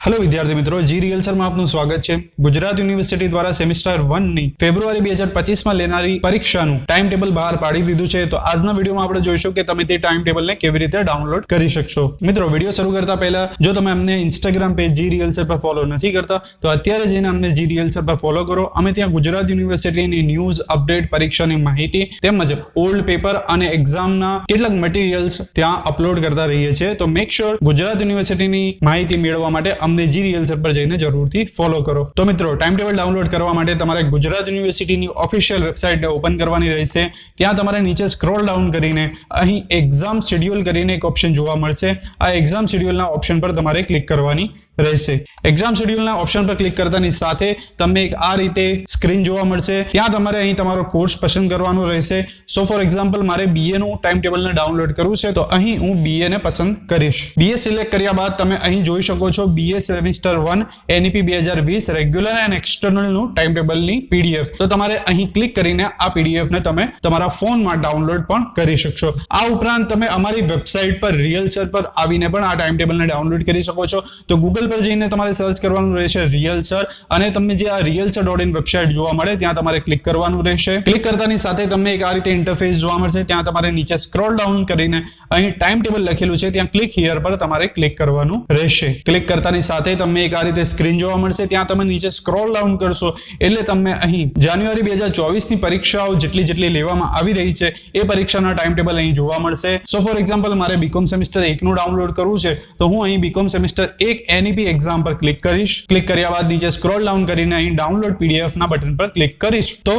Hello विद्यार्थी मित्रों, जी rehearsal में आपનું સ્વાગત છે। ગુજરાત યુનિવર્સિટી દ્વારા સેમિસ્ટર 1 ની ફેબ્રુઆરી 2025 માં લેનારી પરીક્ષાનું ટાઈમ ટેબલ બહાર પાડી દીધું છે। તો આજના વિડિયોમાં આપણે જોઈશું કે તમે તે ટાઈમ ટેબલને કેવી રીતે ડાઉનલોડ કરી શકશો। મિત્રો, વિડિયો શરૂ કરતા પહેલા જો તમે અમને ઇન્સ્ટાગ્રામ પેજ જી રિહર્सल પર ફોલો નથી કરતા તો અત્યારે જઈને અમને જી રિહર્सल પર ફોલો કરો। અમે ત્યાં ગુજરાત યુનિવર્સિટીની ન્યૂઝ, અપડેટ, પરીક્ષાની માહિતી તેમજ ઓલ્ડ પેપર અને એક્ઝામના કેટલાક મટીરીયલ્સ ત્યાં અપલોડ કરતા રહીએ છીએ। તો મેક શ્યોર ગુજરાત યુનિવર્સિટીની માહિતી મેળવવા માટે અમને જી રિહર્सल પર જઈને જરૂરથી ફોલો કરો। તો મિત્રો, ટાઈમ ટેબલ ડાઉનલોડ કરવા માટે તમારે ગુજરાત યુનિવર્સિટીની ઓફિશિયલ વેબસાઇટને ઓપન કરવાની રહેશે। ત્યાં તમારે નીચે સ્ક્રોલ ડાઉન કરીને અહીં એક્ઝામ શેડ્યુલ કરીને એક ઓપ્શન જોવા મળશે। આ એક્ઝામ શેડ્યુલના ઓપ્શન પર તમારે ક્લિક કરવાની રહેશે। એક્ઝામ શેડ્યુલના ઓપ્શન પર ક્લિક કરતાની સાથે તમને એક આ રીતે સ્ક્રીન જોવા મળશે। ત્યાં તમારે અહીં તમારો કોર્સ પસંદ કરવાનો રહેશે। સો ફોર એક્ઝામ્પલ મારે બીએ નું ટાઈમ ટેબલને ડાઉનલોડ કરવું છે તો અહીં હું બીએ ને પસંદ કરીશ। બીએ સિલેક્ટ કર્યા બાદ તમે અહીં જોઈ શકો છો BA semester 1 NEP 2020 regular and external નું ટાઈમ ટેબલની પીડીએફ। તો તમારે અહીં ક્લિક કરીને આ પીડીએફ ને તમે તમારા ફોનમાં ડાઉનલોડ પણ કરી શકશો। આ ઉપરાંત તમે અમારી વેબસાઇટ પર રિહર્सल પર આવીને પણ આ ટાઈમ ટેબલને ડાઉનલોડ કરી શકો છો। તો ગૂગલ પર જઈને તમારે સર્ચ કરવાનું રહેશે રિહર્सल અને તમને જે આ rehearsal.in વેબસાઇટ જોવા મળે ત્યાં તમારે ક્લિક કરવાનું રહેશે। ક્લિક કરતાની સાથે તમને એક આ રીતે ઇન્ટરફેસ જોવા મળશે। ત્યાં તમારે નીચે સ્ક્રોલ ડાઉન કરીને અહીં ટાઈમ ટેબલ લખેલું છે ત્યાં ક્લિક હિયર પર તમારે ક્લિક કરવાનું રહેશે। ક્લિક કરતાની સાથે તમને એક આ રીતે સ્ક્રીન જોવા મળશે। ત્યાં તમે નીચે સ્ક્રોલ ડાઉન કરશો એટલે તમને અહીં જાન્યુઆરી 2024 ની પરીક્ષાઓ જેટલી લેવામાં આવી રહી છે એ પરીક્ષાના ટાઈમ ટેબલ અહીં જોવા મળશે। સો ફોર એક્ઝામ્પલ મારે બીકોમ સેમિસ્ટર 1 નું ડાઉનલોડ કરવું છે તો હું અહીં બીકોમ સેમિસ્ટર 1 એનઈપી એક્ઝામ પર ક્લિક કરીશ। ક્લિક કર્યા બાદ નીચે સ્ક્રોલ ડાઉન કરીને અહીં ડાઉનલોડ પીડીએફ ના બટન પર ક્લિક કરીશ તો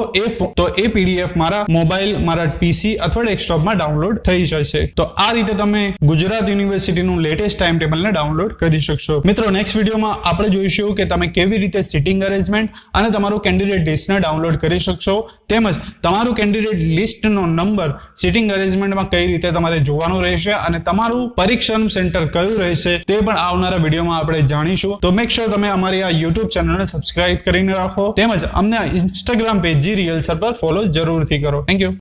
એ પીડીએફ મારા મોબાઈલ, મારા પીસી અથવા ડેસ્કટોપમાં ડાઉનલોડ થઈ જશે। તો આ રીતે તમે ગુજરાત યુનિવર્સિટીનું લેટેસ્ટ ટાઈમ ટેબલને ડાઉનલોડ કરી શકશો। મિત્રો, નેક્સ્ટ વિડીયોમાં આપણે જોઈશું કે તમે કેવી રીતે સિટિંગ અરેન્જમેન્ટ અને તમારું કેન્ડિડેટ લિસ્ટને ડાઉનલોડ કરી શકશો તેમજ તમારું કેન્ડિડેટ લિસ્ટનો નંબર સિટિંગ અરેન્જમેન્ટમાં કઈ રીતે તમારે જોવાનો રહેશે અને તમારું પરીક્ષાનું સેન્ટર કયું રહેશે તે પણ આવનારા વિડીયોમાં આપણે જાણીશું। તો મેક શ્યોર તમે અમારી આ યુટ્યુબ ચેનલને સબસ્ક્રાઇબ કરીને રાખો તેમજ અમને ઇન્સ્ટાગ્રામ પેજ જી રિહર્सल પર ફોલો જરૂરથી કરો। Thank you.